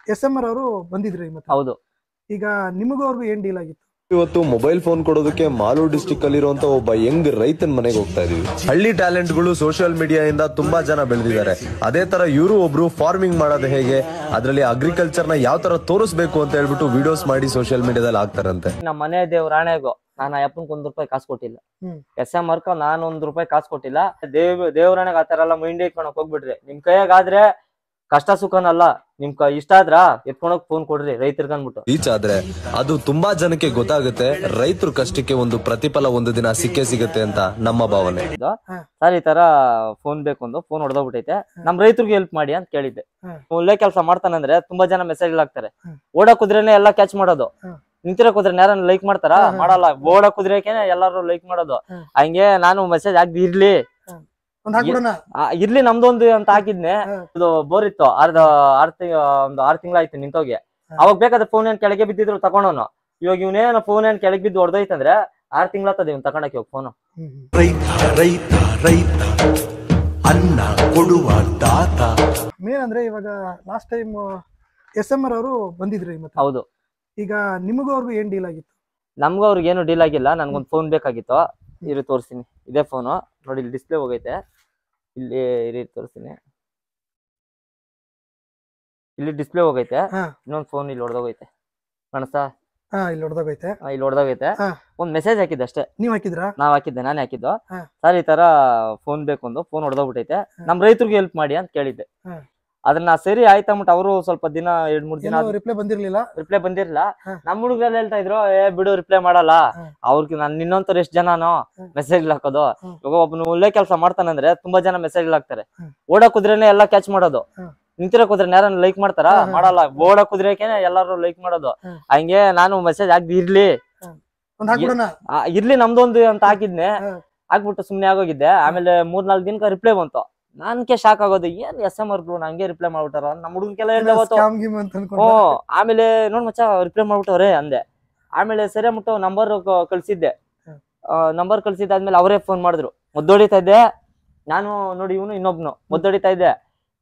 SMR ಅವರು ಬಂದಿದ್ರು ಮತ್ತೆ. ಹೌದು. ಈಗ ನಿಮಗೂ ಅವ್ರಿಗೂ ಏನ್ ಡೀಲ್ ಆಗಿತ್ತು? ಇವತ್ತು ಮೊಬೈಲ್ ಫೋನ್ ಕೊಡೋದಕ್ಕೆ ಮಾಲೂರು ಡಿಸ್ಟಿಕ್ ಅಲ್ಲಿರುವಂತ ಒಬ್ಬ ಯಂಗ್ ರೈತನ ಮನೆಗೆ ಹೋಗ್ತಾ ಇದೀವಿ. ಹಳ್ಳಿ ಟ್ಯಾಲೆಂಟ್ ಗಳು ಸೋಷಿಯಲ್ ಮೀಡಿಯಾ ಇಂದ ತುಂಬಾ ಜನ ಬೆಳೆದಿದ್ದಾರೆ. ಅದೇ ತರ ಇವರು ಒಬ್ರು ಫಾರ್ಮಿಂಗ್ ಮಾಡೋದು ಹೇಗೆ, ಅದರಲ್ಲಿ ಅಗ್ರಿಕಲ್ಚರ್ ನ ಯಾವ ತರ ತೋರಿಸಬೇಕು ಅಂತ ಹೇಳ್ಬಿಟ್ಟು ವಿಡಿಯೋಸ್ ಮಾಡಿ ಸೋಷಿಯಲ್ ಮೀಡಿಯಾದಲ್ಲಿ ಹಾಕ್ತಾರಂತೆ. ನಮ್ಮ ಮನೆ ದೇವ್ರಾಣೆಗೋ ನಾನು ಅಪ್ಪನ್ಗೆ ₹1 ಕಾಸು ಕೊಟ್ಟಿಲ್ಲ. SMR ನಾನು ₹1 ಕಾಸು ಕೊಟ್ಟಿಲ್ಲ. ದೇವ್ರಾಣೆಗೆ ಆತರ ಎಲ್ಲ ಮೈಂಡ್ ಇಟ್ಕೊಳಕ್ ಹೋಗ್ಬಿಡ್ರಿ. ನಿಮ್ ಕೈಯಾಗಾದ್ರೆ ಕಷ್ಟ ಸುಖನಲ್ಲ, ನಿಮ್ ಇಷ್ಟ ಆದ್ರ ಎತ್ಕೊಂಡೋಗ್ ಫೋನ್ ಕೊಡ್ರಿ ರೈತರಿಗೆ ಅನ್ಬಿಟ್ಟು. ರೀಚ್ ಆದ್ರೆ ಅದು ತುಂಬಾ ಜನಕ್ಕೆ ಗೊತ್ತಾಗುತ್ತೆ, ರೈತರ ಕಷ್ಟಕ್ಕೆ ಒಂದು ಪ್ರತಿಫಲ ಒಂದು ದಿನ ಸಿಕ್ಕೇ ಸಿಗುತ್ತೆ ಅಂತ ನಮ್ಮ ಭಾವನೆ. ಸರ್ ಈ ತರ ಫೋನ್ ಬೇಕು ಒಂದು ಫೋನ್ ಹೊಡೆದೋಗ್ಬಿಟ್ಟೈತೆ, ನಮ್ ರೈತರಿಗೆ ಹೆಲ್ಪ್ ಮಾಡಿ ಅಂತ ಕೇಳಿದ್ದೆ. ಒಳ್ಳೆ ಕೆಲಸ ಮಾಡ್ತಾನಂದ್ರೆ ತುಂಬಾ ಜನ ಮೆಸೇಜ್ ಹಾಕ್ತಾರೆ. ಓಡಕ್ ಕುದ್ರೇನೆ ಎಲ್ಲ ಕ್ಯಾಚ್ ಮಾಡೋದು, ನಿಂತಿರಕ್ ಕುದ್ರೆ ಯಾರನ್ನ ಲೈಕ್ ಮಾಡ್ತಾರ? ಮಾಡಲ್ಲ. ಓಡಕ್ ಕುದ್ರೇಕೆನೆ ಎಲ್ಲಾರು ಲೈಕ್ ಮಾಡೋದು. ಹಂಗೆ ನಾನು ಮೆಸೇಜ್ ಹಾಕ್ದಿ ಇರ್ಲಿ ನಮ್ದೊಂದು ಅಂತ ಹಾಕಿದ್ನೆ. ಇದು ಬೋರ್ ಇತ್ತು, ಒಂದು 6 ತಿಂಗಳಾಯ್ತು ನಿಂತೋಗಿ. ಅವಾಗ ಬೇಕಾದ್ರೆ ಫೋನ್ ಏನ್ ಕೆಳಗೆ ಬಿದ್ದಿದ್ರು ತಗೊಂಡವನು. ಇವಾಗ ಇವನೇನ ಫೋನ್ ಏನ್ ಕೆಳಗೆ ಬಿದ್ದು ಹೊಡೆದೈತಂದ್ರೆ 6 ತಿಂಗಳಾಗ್ತದೆ ಇವ್ನು ತಗೊಂಡಕ್ಕೆ ಹೋಗಿ ಫೋನು. ಅನ್ನ ಕೊಡುವ ದಾತ ಮೇನ್ ಅಂದ್ರೆ ಇವಾಗ ಲಾಸ್ಟ್ ಟೈಮ್ SMR ಅವರು ಬಂದಿದ್ರು ಮತ್ತೆ. ಹೌದು. ಈಗ ನಿಮಗೂ ಅವ್ರಿಗೂ ಏನ್ ಡೀಲ್ ಆಗಿತ್ತು? ನಮ್ಗೂ ಅವ್ರಿಗೆ ಏನು ಡೀಲ್ ಆಗಿಲ್ಲ. ನನ್ಗೊಂದು ಫೋನ್ ಬೇಕಾಗಿತ್ತು. ಇರು ತೋರಿಸ್ತೀನಿ, ಇದೇ ಫೋನು ನೋಡಿ, ಇಲ್ಲಿ ಡಿಸ್ಪ್ಲೇ ಹೋಗೈತೆ. ಇಲ್ಲಿ ತೋರಿಸ್ತೀನಿ, ಇಲ್ಲಿ ಡಿಸ್ಪ್ಲೇ ಹೋಗೈತೆ. ಇನ್ನೊಂದು ಫೋನ್ ಇಲ್ಲಿ ಹೊಡೆದೋಗೈತೆ, ಕಾಣಿಸ್ತಾ? ಇಲ್ಲಿ ಹೊಡೆದೋಗೈತೆ. ಇಲ್ಲಿ ಹೊಡೆದೋಗೈತೆ. ಒಂದ್ ಮೆಸೇಜ್ ಹಾಕಿದ್ದೆ ಅಷ್ಟೇ. ನೀವ್ ಹಾಕಿದ್ರಾ? ನಾವ್ ಹಾಕಿದ್ದೆ, ನಾನೇ ಹಾಕಿದ್ದು. ಸರ್ ಈ ತರ ಫೋನ್ ಬೇಕು ಒಂದು ಫೋನ್ ಹೊಡೆದೋಗ್ಬಿಟ್ಟೈತೆ, ನಮ್ ರೈತರಿಗೆ ಹೆಲ್ಪ್ ಮಾಡಿ ಅಂತ ಕೇಳಿದ್ದೆ. ಅದನ್ನ ಸರಿ ಆಯ್ತಂಬಿಟ್ಟು ಅವರು ಸ್ವಲ್ಪ ದಿನ 2-3 ದಿನ ರಿಪ್ಲೈ ಬಂದಿರ್ಲಿಲ್ಲ. ನಮ್ ಹುಡುಗರೆಲ್ಲ ಹೇಳ್ತಾ ಇದ್ರು, ಬಿಡು ರಿಪ್ಲೈ ಮಾಡಲ್ಲ ಅವ್ರಿಗೆ. ನಾನು ನಿನ್ನಂತರ ಎಷ್ಟ್ ಜನನು ಮೆಸೇಜ್ ಹಾಕೋದು. ಇವಾಗ ಒಬ್ಬನು ಒಳ್ಳೆ ಕೆಲಸ ಮಾಡ್ತಾನಂದ್ರೆ ತುಂಬಾ ಜನ ಮೆಸೇಜ್ ಹಾಕ್ತಾರೆ. ಓಡಕ್ ಕುದ್ರೇನೆ ಎಲ್ಲ ಕ್ಯಾಚ್ ಮಾಡೋದು, ನಿಂತಿರಕ್ ಕುದ್ರೆ ಯಾರನ್ನ ಲೈಕ್ ಮಾಡ್ತಾರ? ಮಾಡಲ್ಲ. ಓಡಕ್ ಕುದ್ರೇಕೆನೆ ಎಲ್ಲಾರು ಲೈಕ್ ಮಾಡೋದು. ಹಂಗೆ ನಾನು ಮೆಸೇಜ್ ಹಾಕ್ದಿ ಇರ್ಲಿ ನಮ್ದೊಂದು ಅಂತ ಹಾಕಿದ್ನೆ. ಹಾಕ್ಬಿಟ್ಟು ಸುಮ್ನೆ ಆಗೋಗಿದ್ದೆ. ಆಮೇಲೆ 3-4 ದಿನಕ್ಕೆ ರಿಪ್ಲೈ ಬಂತು. ನನ್ಗೆ ಶಾಕ್ ಆಗೋದು, ಏನ್ SMR ನಂಗೆ ರಿಪ್ಲೈ ಮಾಡ್ಬಿಟ್ಟಾರ, ನಮ್ ಹುಡುಗನ್ಕೆಲ್ಲ ಹೇಳ್ದೆ. ಆಮೇಲೆ ನೋಡ್ ಮಚ್ಚ ರಿಪ್ಲೈ ಮಾಡ್ಬಿಟ್ಟವ್ರೆ ಅಂದೆ. ಆಮೇಲೆ ಸರಿ ಅಂದ್ಬಿಟ್ಟು ನಂಬರ್ ಕಳ್ಸಿದ್ದೆ. ನಂಬರ್ ಕಳ್ಸಿದ್ದಾದ್ಮೇಲೆ ಅವರೇ ಫೋನ್ ಮಾಡಿದ್ರು. ಮುದ್ದೊಡಿತಾ ಇದ್ದೆ ನಾನು, ನೋಡಿ ಇವನು ಇನ್ನೊಬ್ನು ಮುದ್ದೊಡಿತಾ ಇದ್ದೆ.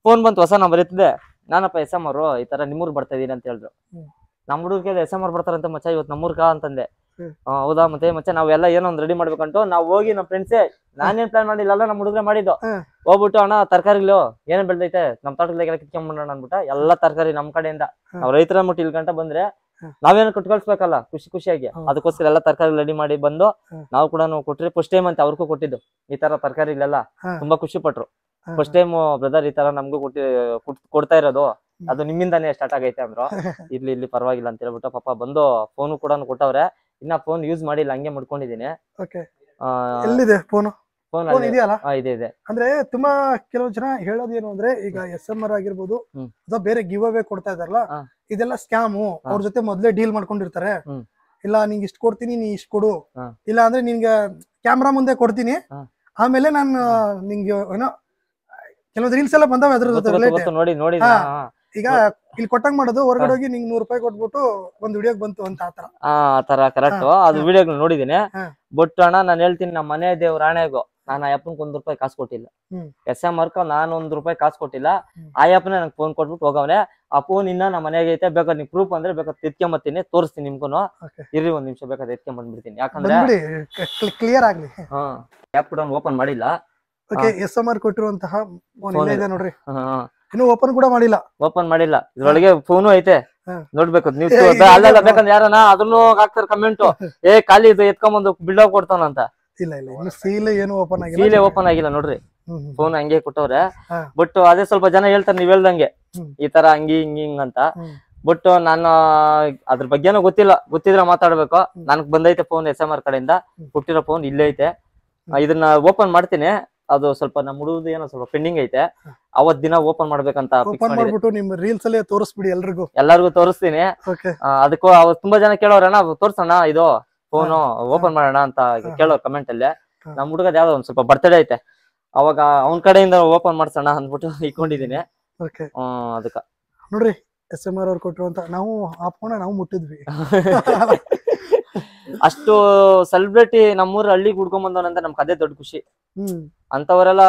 ಫೋನ್ ಬಂತು, ಹೊಸ ನಂಬರ್ ಎತ್ತಿದೆ. ನಾನಪ್ಪ SMR ಈ ತರ ನಿಮ್ಮೂರ್ ಬರ್ತಾ ಇದೀನಿ ಅಂತ ಹೇಳಿದ್ರು. ನಮ್ ಹುಡುಗರಿಗೆ SMR ಬರ್ತಾರಂತ ಮಚ್ಚ ಇವತ್ತು ನಮ್ಮೂರ್ಗ ಅಂತಂದೆ. ಹೌದಾ, ಮತ್ತೆ ಮಚ್ಚ ನಾವೆಲ್ಲ ಏನೊಂದ್ ರೆಡಿ ಮಾಡ್ಬೇಕಂಟು ನಾವು ಹೋಗಿ ನಮ್ ಫ್ರೆಂಡ್ಸೇ, ನಾನೇನ್ ಪ್ಲಾನ್ ಮಾಡಿಲ್ಲ, ನಮ್ ಹುಡುಗ್ರೆ ಮಾಡಿದ್ದು. ಹೋಗ್ಬಿಟ್ಟು ಅಣ್ಣ ತರಕಾರಿಗಳು ಏನೇನ್ ಬೆಳ್ದೈತೆ ನಮ್ ತೋಟದಲ್ಲೆಲ್ಲ ಕಿತ್ಕೊಂಡ್ಬಿಡೋಣ ಅನ್ಬಿಟ್ಟ. ಎಲ್ಲಾ ತರಕಾರಿ ನಮ್ ಕಡೆಯಿಂದ ನಾವ್ ರೈತರ ಅಂದ್ಬಿಟ್ಟು ಇಲ್ಲಿ ಗಂಟ ಬಂದ್ರೆ ನಾವೇನು ಕಟ್ಕೊಳ್ಸ್ಬೇಕಲ್ಲ ಖುಷಿಯಾಗಿ. ಅದಕ್ಕೋಸ್ಕರ ಎಲ್ಲಾ ತರಕಾರಿ ರೆಡಿ ಮಾಡಿ ಬಂದು ನಾವು ಕೂಡ ಕೊಟ್ರಿ. ಫಸ್ಟ್ ಟೈಮ್ ಅಂತ ಅವ್ರಿಗೂ ಕೊಟ್ಟಿದ್ದು ಈ ತರ ತರಕಾರಿಗಳೆಲ್ಲ. ತುಂಬಾ ಖುಷಿ ಪಟ್ರು. ಫಸ್ಟ್ ಟೈಮ್ ಬ್ರದರ್ ಈ ತರ ನಮ್ಗೂ ಕೊಡ್ತಾ ಇರೋದು, ಅದು ನಿಮ್ಮಿಂದಾನೇ ಸ್ಟಾರ್ಟ್ ಆಗೈತೆ ಅಂದ್ರು. ಇಲ್ಲಿ ಪರವಾಗಿಲ್ಲ ಅಂತ ಹೇಳ್ಬಿಟ್ಟು ಪಾಪ ಬಂದು ಫೋನು ಕೂಡ ಕೊಟ್ಟವ್ರೆ. ಇನ್ನ ಫೋನ್ ಯೂಸ್ ಮಾಡಿಲ್ಲ, ಹಂಗೆ ಮಾಡ್ಕೊಂಡಿದೀನಿ. ಎಲ್ಲಿದೆ ಫೋನ್ ಇದೆಯಲ್ಲ? ಇದೆ. ಅಂದ್ರೆ ತುಂಬಾ ಕೆಲವು ಜನ ಹೇಳೋದೇನು ಅಂದ್ರೆ, ಈಗ SMR ಆಗಿರ್ಬೋದು ಅಥವಾ ಬೇರೆ ಗಿವ್ ಅವೇ ಕೊಡ್ತಾ ಇದಾರಲ್ಲ, ಇದೆಲ್ಲ ಸ್ಕ್ಯಾಮು. ಅವ್ರ ಜೊತೆ ಮೊದ್ಲೇ ಡೀಲ್ ಮಾಡ್ಕೊಂಡಿರ್ತಾರೆ. ಇಲ್ಲ ನಿಂಗೆ ಇಷ್ಟ ಕೊಡ್ತೀನಿ, ನೀ ಇಷ್ಟ ಕೊಡು, ಇಲ್ಲ ಅಂದ್ರೆ ನಿನ್ಗೆ ಕ್ಯಾಮ್ರಾ ಮುಂದೆ ಕೊಡ್ತೀನಿ, ಆಮೇಲೆ ನಾನು ನಿಂಗೆ ಏನೋ ಕೆಲವೊಂದು ರೀಲ್ಸ್ ಎಲ್ಲ ಬಂದಾವೆ ಅದ್ರ ಜೊತೆ ನೋಡಿ. ಈಗ ಇಲ್ಲಿ ಕೊಟ್ಟಂಗ್ ಮಾಡೋದು, ಹೊರಗಡೆ ಹೋಗಿ ನಿಂಗೆ ₹100 ಕೊಟ್ಬಿಟ್ಟು ಒಂದ್ ವಿಡಿಯೋಗ್ ಬಂತು ಅಂತ ಆತರ ಕರೆಕ್ಟ್. ಅದು ವಿಡಿಯೋ ನೋಡಿದೀನಿ. ಬಟ್ ಅಣ್ಣ ನಾನು ಹೇಳ್ತೀನಿ, ನಮ್ಮ ಮನೆ ದೇವ್ರಾಣೆಗೋ ನಾನು ಅಪ್ಪನ್ಗೆ ₹1 ಕಾಸು ಕೊಟ್ಟಿಲ್ಲ. SMR ನಾನು ₹1 ಕಾಸು ಕೊಟ್ಟಿಲ್ಲ. ಅಪ್ಪನೇ ನಂಗೆ ಫೋನ್ ಕೊಟ್ಬಿಟ್ಟು ಹೋಗವ್ನೆ. ಆ ಫೋನ್ ಇನ್ನ ನಮ್ಮ ಮನೆಗೆ ಐತೆ. ಬೇಕಾದ್ರೆ ನೀವು ಪ್ರೂಫ್ ಅಂದ್ರೆ ಬೇಕಾದ್ರೆ ಎತ್ಕೊಂಬತ್ತೀನಿ, ತೋರಿಸ್ತೀನಿ ನಿಮ್ಗೂ. ಇರ್ರಿ ಒಂದ್ ನಿಮಿಷ, ಬೇಕಾದ್ರೆ ಎತ್ಕೊಂಬಂದ್ಬಿಡ್ತೀನಿ. ಯಾಕಂದ್ರೆ ಕ್ಲಿಯರ್ ಆಗ್ಲಿ. ಆಪ್ ಕೂಡ ಓಪನ್ ಮಾಡಿಲ್ಲ. SMR ಕೊಟ್ಟಿರುವಂತಹ ನೋಡ್ರಿ, ಇನ್ನು ಓಪನ್ ಕೂಡ ಮಾಡಿಲ್ಲ. ಇದ್ರೊಳಗೆ ಫೋನು ಐತೆ, ನೋಡ್ಬೇಕು ನೀವು. ಅಲ್ಲ ಬೇಕಂದ್ರೆ ಯಾರನ ಅದನ್ನು ಹಾಕ್ತಾರ ಕಮೆಂಟ್, ಖಾಲಿ ಇದು ಎತ್ಕೊಂಬಂದು ಬಿಲ್ಡಪ್ ಕೊಡ್ತಾನಂತ. ಸೀಲೆ ಓಪನ್ ಆಗಿಲ್ಲ ನೋಡ್ರಿ. ಫೋನ್ ಹಂಗೆ ಕೊಟ್ಟವ್ರೆ. ಬಟ್ ಅದೇ ಸ್ವಲ್ಪ ಜನ ಹೇಳ್ತಾರೆ ನೀವ್ ಹೇಳ್ದಂಗೆ ಈ ತರ ಹಿಂಗ್ ಅಂತ. ಬಟ್ ನಾನು ಅದ್ರ ಬಗ್ಗೆನೂ ಗೊತ್ತಿದ್ರೆ ಮಾತಾಡ್ಬೇಕು. ನನ್ಗ್ ಬಂದೈತೆ ಫೋನ್ SMR ಕಡೆಯಿಂದ ಕೊಟ್ಟಿರೋ ಫೋನ್ ಇಲ್ಲೇ ಐತೆ. ಇದನ್ನ ಓಪನ್ ಮಾಡ್ತೀನಿ. ಅದು ಸ್ವಲ್ಪ ನಮ್ಮ ಹುಡುಗದು ಏನೋ ಸ್ವಲ್ಪ ಪೆಂಡಿಂಗ್ ಐತೆ. ಅವತ್ ದಿನ ಓಪನ್ ಮಾಡ್ಬೇಕಂತ ನಿಮ್ ರೀಲ್ಸ್ ಅಲ್ಲೇ ತೋರಿಸ್ಬಿಡಿ, ಎಲ್ಲರಿಗೂ ತೋರಿಸ್ತೀನಿ. ಅದಕ್ಕೂ ತುಂಬಾ ಜನ ಕೇಳೋರಣ್ಣ ತೋರ್ಸೋಣ ಇದು ಫೋನು ಓಪನ್ ಮಾಡೋಣ ಅಂತ ಕೇಳೋರು ಕಮೆಂಟ್ ಅಲ್ಲೇ. ನಮ್ ಹುಡುಗದ ಯಾವ್ದೋ ಒಂದ್ ಸ್ವಲ್ಪ ಬರ್ತಡೇ ಐತೆ, ಅವಾಗ ಅವನ್ ಕಡೆಯಿಂದ ಓಪನ್ ಮಾಡ್ಸೋಣ ಅಂದ್ಬಿಟ್ಟು ಇಟ್ಕೊಂಡಿದೀನಿ. ಅದಕ್ಕ ನೋಡ್ರಿ SMR ಅವ್ರು ಕೊಟ್ಟಿರುವಂತ ನಾವು ಆ ಫೋನ್ ನಾವು ಮುಟ್ಟಿದ್ವಿ. ಅಷ್ಟು ಸೆಲೆಬ್ರಿಟಿ ನಮ್ಮೂರ್ ಹಳ್ಳಿಗೆ ಹುಡ್ಕೊಂಡ್ ಬಂದವನಂತ ನಮ್ಗೆ ಅದೇ ದೊಡ್ಡ ಖುಷಿ. ಹ್ಮ್ ಅಂತವರೆಲ್ಲ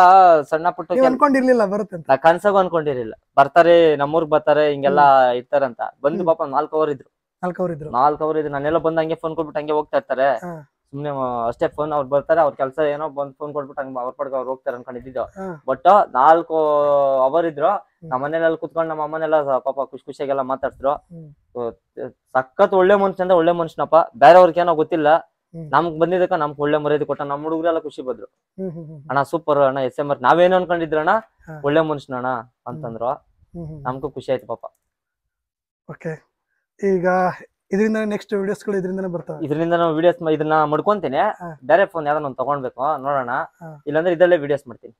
ಸಣ್ಣ ಪುಟ್ಟ ಅನ್ಕೊಂಡಿರ್ಲಿಲ್ಲ ಬರುತ್ತೆ ಅಂತ. ನಾ ಕನ್ಸಾಗೂ ಅನ್ಕೊಂಡಿರಿಲ್ಲ ಬರ್ತಾರೆ ನಮ್ಮೂರ್ಗ್ ಬರ್ತಾರೆ ಹಿಂಗೆಲ್ಲಾ ಇರ್ತಾರಂತ. ಬಂದು ಪಾಪ 4 ಅವರ್ ಇದ್ರು. 4 ಅವರ್ ಇದ್ರು. ನಾನೆಲ್ಲ ಬಂದ್ ಹಂಗೆ ಫೋನ್ ಕೊಟ್ಬಿಟ್ಟು ಹಂಗೆ ಹೋಗ್ತಾ ಇರ್ತಾರೆ. ಸುಮ್ನೆ ಅಷ್ಟೇ ಫೋನ್ ಅವ್ರು ಬರ್ತಾರೆ, ಅವ್ರ ಕೆಲಸ ಏನೋ ಬಂದ್ ಫೋನ್ ಕೊಟ್ಬಿಟ್ಟು ಹಂಗ ಅವ್ರ ಪಡ್ಗ ಅವ್ರು ಹೋಗ್ತಾರೆ ಅನ್ಕೊಂಡಿದ್ದು. ಬಟ್ 4 ಅವರ್ ಇದ್ರು. ನಮ್ಮ ಮನೇಲಿ ಕುತ್ಕೊಂಡು ನಮ್ಮ ಅಮ್ಮನೆಲ್ಲ ಪಾಪ ಖುಷಿಯಾಗೆಲ್ಲ ಮಾತಾಡ್ತಿದ್ರು. ಸಖತ್ ಒಳ್ಳೆ ಮನುಷ್ಯ ಅಂದ್ರೆ ಒಳ್ಳೆ ಮನುಷ್ಯನಪ್ಪ. ಬೇರೆಯವ್ರಿಗೇನೋ ಗೊತ್ತಿಲ್ಲ, ನಮ್ಗ್ ಬಂದಿದ್ದಕ್ಕ ನಮ್ಗೆ ಒಳ್ಳೆ ಮರ್ಯಾದೆ ಕೊಟ್ಟ. ನಮ್ಮ ಹುಡುಗರೆಲ್ಲ ಖುಷಿ ಬಂದ್ರು. ಅಣ್ಣ ಸೂಪರ್ ಅಣ್ಣ SMR ನಾವೇನು ಅನ್ಕೊಂಡಿದ್ರಣ್ಣ ಒಳ್ಳೆ ಮನುಷ್ಯನಣ್ಣ ಅಂತಂದ್ರು. ನಮ್ಗೂ ಖುಷಿ ಆಯ್ತು ಪಾಪ. ಓಕೆ, ಈಗ ಇದರಿಂದ ನೆಕ್ಸ್ಟ್ ವಿಡಿಯೋಸ್ಗಳು ಇದರಿಂದನೇ ಬರ್ತವೆ. ಇದರಿಂದ ನಾವು ವಿಡಿಯೋಸ್ ಇದನ್ನ ಮಾಡ್ಕೊಂತೀನಿ. ಬೇರೆ ಫೋನ್ ಯಾವ್ದನ್ನ ಒಂದು ತಗೊಂಡ್ಬೇಕು ನೋಡೋಣ. ಇಲ್ಲಾಂದ್ರೆ ಇದ್ರಲ್ಲೇ ವಿಡಿಯೋಸ್ ಮಾಡ್ತೀನಿ.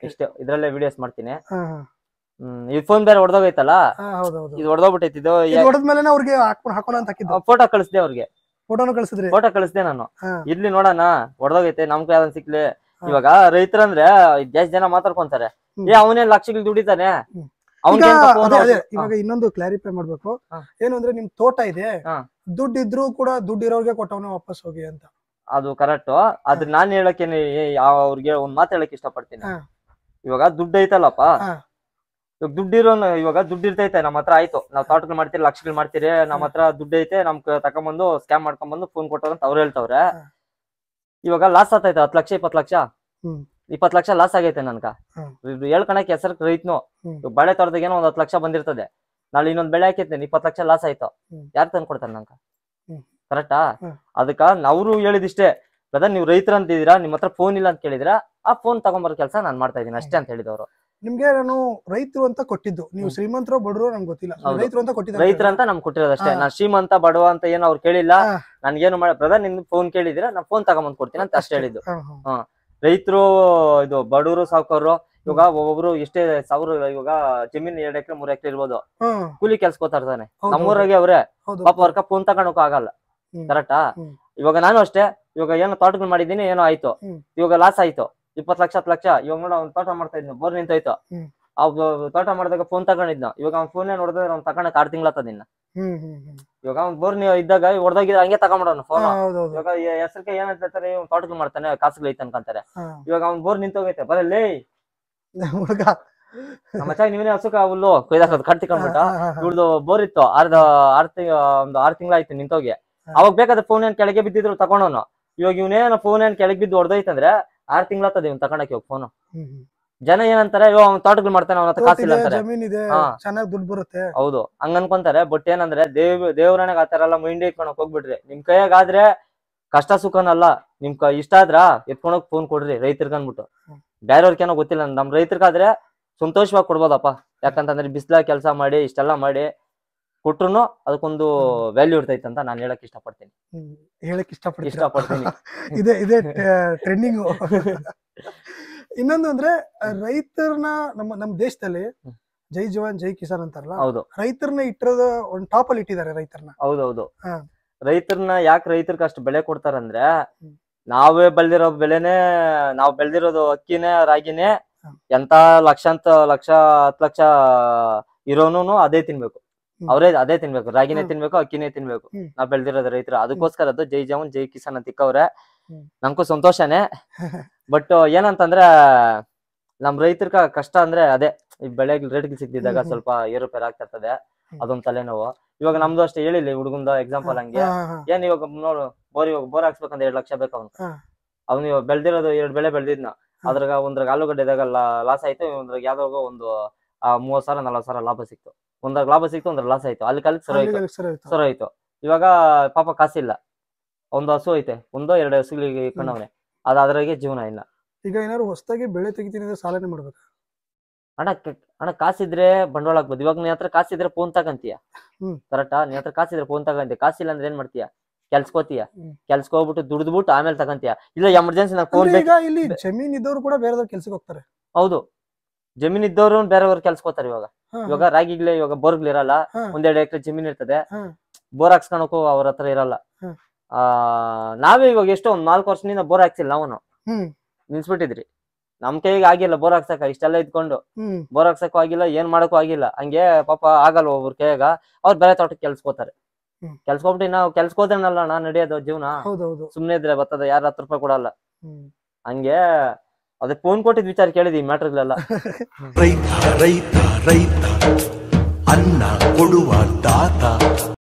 ಇಷ್ಟೇ, ಇದ್ರಲ್ಲೇ ವಿಡಿಯೋಸ್ ಮಾಡ್ತೀನಿ. ಈ ಫೋನ್ ಬೇರೆ ಹೊಡೆದೋಗೈತಲ್ಲ, ಇದು ಹೊಡೆದೋಗ್ಬಿಟ್ಟೈತಿ. ಇದು ಹೊಡೆದ್ಮೇಲೆ ಅವ್ರಿಗೆ ಹಾಕೋಣ ಅಂತ ಹಾಕಿದ್ದು. ಫೋಟೋ ಕಳಿಸ್ದೆ ಅವ್ರಿಗೆ. ಫೋಟೋ ಕಳಿಸ್ದೆ ನಾನು. ಇರ್ಲಿ ನೋಡೋಣ, ಹೊಡೆದೋಗೈತೆ ನಮ್ಗೆ ಯಾವ್ದನ್ ಸಿಕ್ಲಿ. ಇವಾಗ ರೈತರಂದ್ರೆ ಜಾಸ್ತಿ ಜನ ಮಾತಾಡ್ಕೊಂತಾರೆ, ಅವನೇ ಲಕ್ಷಗಳು ದುಡಿತಾನೆ. ಇವಾಗ ಇನ್ನೊಂದು ಕ್ಲಾರಿಫೈ ಮಾಡ್ಬೇಕು. ಏನು ಅಂದ್ರೆ ನಿಮ್ ತೋಟ ಇದೆ, ದುಡ್ಡು ಇದ್ರು ಕೂಡ ದುಡ್ಡಿರೋರ್ಗೆ ಕೊಟ್ಟವನು ವಾಪಸ್ ಹೋಗಿ ಅಂತ. ಅದು ಕರೆಕ್ಟ್. ಅದ್ರ ನಾನ್ ಹೇಳಕ್ಕೇನೆ ಅವ್ರಿಗೆ ಒಂದ್ ಮಾತು ಹೇಳಕ್ ಇಷ್ಟಪಡ್ತೀನಿ. ಇವಾಗ ದುಡ್ಡು ಐತಲ್ಲಪ್ಪ, ಇವಾಗ ದುಡ್ಡು ಇರ್ತೈತೆ ನಮ್ಮ ಹತ್ರ. ಆಯ್ತು, ನಾವ್ ತೋಟಗಳು ಮಾಡ್ತೀರಿ, ಲಕ್ಷಗಳು ಮಾಡ್ತೀರಿ, ನಮ್ಮ ಹತ್ರ ದುಡ್ಡು ಐತೆ, ನಮ್ ತಕೊಂಡ್ಬಂದು ಸ್ಕ್ಯಾಮ್ ಮಾಡ್ಕೊಂಡ್ಬಂದು ಫೋನ್ ಕೊಟ್ಟವ್ರಂತ ಅವ್ರು ಹೇಳ್ತವ್ರೆ. ಇವಾಗ ಲಾಸ್ ಆಗ್ತೈತೆ 10 ಲಕ್ಷ 20 ಲಕ್ಷ 20 ಲಕ್ಷ ಲಾಸ್ ಆಗೈತೆ ನನ್ಗ. ಹೇಳ್ಕಣಕ್ ಹೆಸರು ರೈತನು ಬಳೆ ತೋಟದಾಗ ಏನೋ 10 ಲಕ್ಷ ಬಂದಿರ್ತದೆ. ನಾಳೆ ಇನ್ನೊಂದ್ ಬೆಳೆ ಹಾಕಿರ್ತೇನೆ, 20 ಲಕ್ಷ ಲಾಸ್ ಆಯ್ತು. ಯಾರು ತಂದು ಕೊಡ್ತಾರೆ ನಂಗ? ಕರೆಕ್ಟಾ? ಅದಕ್ಕ ಅವ್ರು ಹೇಳಿದಿಷ್ಟೇ, ಬ್ರದರ್ ನೀವು ರೈತರ ಅಂತಿದೀರಾ, ನಿಮ್ ಹತ್ರ ಫೋನ್ ಇಲ್ಲ ಅಂತ ಕೇಳಿದ್ರ ಆ ಫೋನ್ ತಗೊಂಬರೋ ಕೆಲಸ ನಾನ್ ಮಾಡ್ತಾ ಇದೀನಿ ಅಷ್ಟೇ ಅಂತ ಹೇಳಿದವ್ರು. ನಿಮ್ಗೆ ನಾನು ರೈತರು ಅಂತ ಕೊಟ್ಟಿದ್ದು, ನೀವು ಶ್ರೀಮಂತರೋ ಬಡವರು ನಂಗೆ ಗೊತ್ತಿಲ್ಲ, ರೈತರು ಅಂತ ಕೊಟ್ಟಿದ್ದ. ರೈತರ ಅಂತ ನಮ್ಗೆ ಕೊಟ್ಟಿರೋದಷ್ಟೇ. ನಾನ್ ಶ್ರೀಮಂತ ಬಡವ ಅಂತ ಏನೋ ಅವ್ರು ಕೇಳಿಲ್ಲ. ನನ್ಗೇನು ಮಾಡ ಬ್ರದರ್ ನಿಮ್ ಫೋನ್ ಕೇಳಿದಿರಾ, ನಾನ್ ಫೋನ್ ತಗೊಂಬಂದ್ ಕೊಡ್ತೀನಿ ಅಂತ ಅಷ್ಟೇ ಹೇಳಿದ್ದು. ರೈತರು ಇದು ಬಡವರು ಸಾವುಕಾರರು ಇವಾಗ ಒಬ್ಬೊಬ್ರು ಎಷ್ಟೇ ಸಾವಿರ, ಇವಾಗ ಜಮೀನ್ 2 ಎಕರೆ 3 ಎಕರೆ ಇರ್ಬೋದು, ಕೂಲಿ ಕೆಲ್ಸಕೋತಾ ಇರ್ತಾನೆ. ನಮ್ಮೂರಾಗೆ ಅವ್ರೆ ಪಾಪ ಅವ್ರ ಫೋನ್ ತಗೊಂಡೋಗ ಆಗಲ್ಲ. ಕರೆಕ್ಟಾ? ಇವಾಗ ನಾನು ಅಷ್ಟೇ, ಇವಾಗ ಏನೋ ತೋಟಗಳು ಮಾಡಿದೀನಿ, ಏನೋ ಆಯ್ತು, ಇವಾಗ ಲಾಸ್ ಆಯ್ತು 20 ಲಕ್ಷ 10 ಲಕ್ಷ. ಇವಾಗ ನೋಡ ಅವ್ನ್ ತೋಟ ಮಾಡ್ತಾ ಇದ್ನ, ಬೋರ್ ನಿಂತೋಯ್ತು. ತೋಟ ಮಾಡಿದಾಗ ಫೋನ್ ತಗೊಂಡಿದ್ನ, ಇವಾಗ ಅವ್ನ್ ಫೋನ್ ನೋಡಿದ್ರೆ ಅವ್ನ್ ತಗೊಂಡಕ್ 6 ತಿಂಗಳಾತದ ಇನ್ನ. ಇವಾಗ ಅವ್ನ್ ಬೋರ್ ಇದ್ದಾಗ ಹೊಡೆದೋಗಿದ್ರೆ ಹಂಗೆ ತಗೊಂಡ್ಬಿಡೋಣ ಫೋನ್. ಇವಾಗ ಹೆಸರಿಗೆ ಏನಂತಾರೆ, ತೋಟಗಳು ಮಾಡ್ತಾನೆ ಕಾಸುಗಳು ಐತೆ ಅನ್ಕಂತಾರೆ. ಇವಾಗ ಅವ್ನ್ ಬೋರ್ ನಿಂತೋಗೈತೆ, ಬರಲ್ಲೇ ನಮ್ಮ ಮಚ್ಚ ನೀವೇ ಹಸುಕ ಹುಲ್ಲು ಕೊಯ್ದಾಕದ್ ಕಟ್ ತಿಕೊಂಡ್ಬಿಟ್ಟ. ಇವ್ರದ್ದು ಬೋರ್ ಇತ್ತು, ಒಂದು 6 ತಿಂಗಳಾಯ್ತು ನಿಂತೋಗಿ. ಅವಾಗ ಬೇಕಾದ್ರೆ ಫೋನ್ ಏನ್ ಕೆಳಗೆ ಬಿದ್ದಿದ್ರು ತಗೊಂಡವನು. ಇವಾಗ ಇವನೇನ ಫೋನ್ ಏನ್ ಕೆಳಗೆ ಬಿದ್ದು ಹೊಡೆದೈತಂದ್ರೆ 6 ತಿಂಗಳಾತದ ಇವ್ನು ತಗೊಂಡಕ್ಕೆ ಹೋಗಿ ಫೋನು. ಜನ ಏನಂತಾರೆ, ಅವ್ನ್ ತೋಟಗಳು ಮಾಡ್ತಾನೆ, ಅವನ ಹತ್ರ ಕಾಸಿಲ್ಲ ಅಂತಾರೆ. ಚೆನ್ನಾಗಿ ದುಡ್ಡು ಬರುತ್ತೆ. ಹೌದು, ಹಂಗ ಅನ್ಕೊಂತಾರೆ. ಬಟ್ ಏನಂದ್ರೆ ದೇವ್ರನಾಗ ಆತರ ಎಲ್ಲ ಮೈಂಡ್ ಇಟ್ಕೊಳಕ್ ಹೋಗ್ಬಿಡ್ರಿ. ನಿಮ್ ಕೈಯಾಗಾದ್ರೆ ಕಷ್ಟ ಸುಖನಲ್ಲ, ನಿಮ್ ಇಷ್ಟ ಆದ್ರ ಎತ್ಕೊಂಡೋಗ್ ಫೋನ್ ಕೊಡ್ರಿ ರೈತರ್ಗ ಅನ್ಬಿಟ್ಟು. ಬೇರೆಯವ್ರಿಗೇನೋ ಗೊತ್ತಿಲ್ಲ, ನಮ್ ರೈತರ್ಗಾದ್ರೆ ಸಂತೋಷವಾಗಿ ಕೊಡ್ಬೋದಪ್ಪ. ಯಾಕಂತಂದ್ರೆ ಬಿಸ್ಲಾಗ ಕೆಲಸ ಮಾಡಿ ಇಷ್ಟೆಲ್ಲ ಮಾಡಿ ಕೊಟ್ರು ಅದಕ್ಕೊಂದು ವ್ಯಾಲ್ಯೂ ಇರ್ತೈತೆ ಅಂತ ನಾನು ಹೇಳಕ್ ಇಷ್ಟಪಡ್ತೀನಿ. ಇದೇ ಟ್ರೆಂಡಿಂಗ್. ಇನ್ನೊಂದು ಅಂದ್ರೆ ರೈತರನ್ನ ನಮ್ಮ ದೇಶದಲ್ಲಿ ಜೈ ಜವಾನ್ ಜೈ ಕಿಸಾನ್ ಅಂತಾರಲ್ಲ, ಹೌದು, ರೈತರನ್ನ ಇಟ್ಟಿರೋದು ಒಂದು ಟಾಪ್ ಅಲ್ಲಿ ಇಟ್ಟಿದ್ದಾರೆ ರೈತರನ್ನ. ಹೌದೌದು. ರೈತರನ್ನ ಯಾಕೆ ರೈತರಿಗೆ ಅಷ್ಟು ಬೆಲೆ ಕೊಡ್ತಾರಂದ್ರೆ, ನಾವೇ ಬೆಳೆದಿರೋ ಬೆಳೆನೇ, ನಾವ್ ಬೆಳೆದಿರೋದು ಅಕ್ಕಿನೇ ರಾಗಿನೇ, ಎಂತ ಲಕ್ಷ 10 ಲಕ್ಷ ಇರೋನು ಅದೇ ತಿನ್ಬೇಕು, ಅವ್ರೇ ಅದೇ ತಿನ್ಬೇಕು, ರಾಗಿನೇ ತಿನ್ಬೇಕು, ಅಕ್ಕಿನೇ ತಿನ್ಬೇಕು. ನಾವ್ ಬೆಳೆದಿರೋದು ರೈತರು. ಅದಕ್ಕೋಸ್ಕರ ಅದು ಜೈ ಜವಾನ್ ಜೈ ಕಿಸಾನ್ ಅಂತ ಇಕ್ಕವ್ರೆ. ನಮ್ಗೂ ಸಂತೋಷನೇ. ಬಟ್ ಏನಂತಂದ್ರೆ ನಮ್ ರೈತರ ಕಷ್ಟ ಅಂದ್ರೆ ಅದೇ, ಈ ಬೆಳೆ ರೇಟ್ಗೆ ಸಿಕ್ತಿದ್ದಾಗ ಸ್ವಲ್ಪ ಏರುಪೇರು ಆಗ್ತಾ ಇರ್ತದೆ, ಅದೊಂದ್ ತಲೆನೋವು. ಇವಾಗ ನಮ್ದು ಅಷ್ಟೇ ಹೇಳಿಲ್ಲ ಹುಡುಗಂದ ಎಕ್ಸಾಂಪಲ್ ಹಂಗೆ. ಏನ್ ಇವಾಗ ನೋಡು, ಬೋರ್ ಹಾಕ್ಸ್ಬೇಕಂದ್ರೆ 2 ಲಕ್ಷ ಬೇಕು ಅವ್ನು ಇವಾಗ ಬೆಳ್ದಿರೋದು 2 ಬೆಳೆ ಬೆಳ್ದಿದ್ನ, ಅದ್ರಾಗ ಒಂದ್ರಾಗ ಆಲೂಗಡ್ಡೆದಾಗ ಲಾಸ್ ಆಯ್ತು, ಒಂದ್ರಾಗ ಯಾವ್ದಾಗ ಒಂದು 30,000 40,000 ಲಾಭ ಸಿಕ್ತು. ಒಂದ್ರಾಗ ಲಾಭ ಸಿಕ್ತು, ಒಂದ್ರಾಗ ಲಾಸ್ ಆಯ್ತು. ಅಲ್ಲಿ ಸರ ಆಯ್ತು. ಇವಾಗ ಪಾಪ ಕಾಸಿಲ್ಲ, ಒಂದು ಹಸು ಐತೆ, 1-2 ಹಸುಗಳಿಗೆ ಕಣ್ಣವ್ನೆ, ಅದ್ರಾಗೆ ಜೀವನ ಇಲ್ಲ. ಈಗ ಏನಾದ್ರು ಹೊಸದಾಗಿ ಬೆಳೆ ತೆಗಿತೀನಿ ಸಾಲನೆ ಮಾಡ್ಬೇಕು. ಅಣ್ಣ ಕಾಸಿದ್ರೆ ಬಂಡವಾಳ ಆಗ್ಬೋದು. ಇವಾಗ ನಿನ್ ಹತ್ರ ಕಾಸಿದ್ರೆ ಫೋನ್ ತಗಂತೀಯ, ಕರೆಕ್ಟಾ? ನಿನ್ ಹತ್ರ ಕಾಸಿದ್ರೆ ಫೋನ್ ತಗಂತೀಯ. ಕಾಸಿಲ್ಲ ಅಂದ್ರೆ ಏನ್ ಮಾಡ್ತೀಯ? ಕೆಲ್ಸ್ಕೋತೀಯ. ಕೆಲ್ಸ್ಕೋಗ್ಬಿಟ್ಟು ದುಡ್ದ್ಬಿಟ್ಟು ಆಮೇಲೆ ತಗಂತೀಯ. ಇಲ್ಲ ಎಮರ್ಜೆನ್ಸಿ ನಾನು ಫೋನ್ ಬೇಕು. ಇಲ್ಲಿ ಜಮೀನ್ ಇದ್ದವ್ರು ಕೂಡ ಬೇರೆದವ್ರ ಕೆಲ್ಸಕ್ಕೆ ಹೋಗ್ತಾರೆ. ಹೌದು, ಜಮೀನ್ ಇದ್ದವ್ರು ಬೇರೆಯವ್ರ ಕೆಲ್ಸ್ಕೋತಾರೆ. ಇವಾಗ ರಾಗಿಗ್ಲೇ ಇವಾಗ ಬೋರ್ಗಳಿರಲ್ಲ, 1-2 ಎಕರೆ ಜಮೀನ್ ಇರ್ತದೆ, ಬೋರ್ ಹಾಕ್ಸ್ಕೊಳಕ್ಕೂ ಅವ್ರ ಹತ್ರ ಇರಲ್ಲ. ನಾವೇ ಇವಾಗ ಎಷ್ಟೋ 4 ವರ್ಷದಿಂದ ಬೋರ್ ಹಾಕ್ಸಿಲ್ಲ, ನಾವು ನಿಲ್ಸ್ಬಿಟ್ಟಿದ್ರಿ. ನಮ್ ಕೈಗೆ ಆಗಿಲ್ಲ ಬೋರ್ ಹಾಕ್ಸಕ, ಇಷ್ಟೆಲ್ಲ ಇದ್ಕೊಂಡು ಬೋರ್ ಹಾಕ್ಸಕ್ಕೂ ಆಗಿಲ್ಲ, ಏನ್ ಮಾಡಕ್ಕೂ ಆಗಿಲ್ಲ. ಹಂಗೆ ಪಾಪ ಆಗಲ್ಲ ಒಬ್ರ ಕೈಯಾಗ, ಅವ್ರು ಬೇರೆ ತೋಟಕ್ಕೆ ಕೆಲ್ಸ್ಕೋತಾರೆ. ಕೆಲ್ಸಕೊಬಿಟ್ಟು ನಾವು ಕೆಲ್ಸಕೋತೇನಲ್ಲ ನಾನ್ ನಡೆಯೋದು ಜೀವನ. ಹೌದೌದು. ಸುಮ್ನೆ ಇದ್ರೆ ಬರ್ತದ, ಯಾರ 10 ರೂಪಾಯಿ ಕೊಡಲ್ಲ. ಹ್ಮ್. ಹಂಗೆ ಅದಕ್ಕೆ ಫೋನ್ ಕೊಟ್ಟಿದ್ ವಿಚಾರ ಕೇಳಿದಿ ಮ್ಯಾಟ್ರಿಗಳೆಲ್ಲ. ರೈತ ರೈತ ರೈತ ಅನ್ನ ಕೊಡುವ ದಾತ.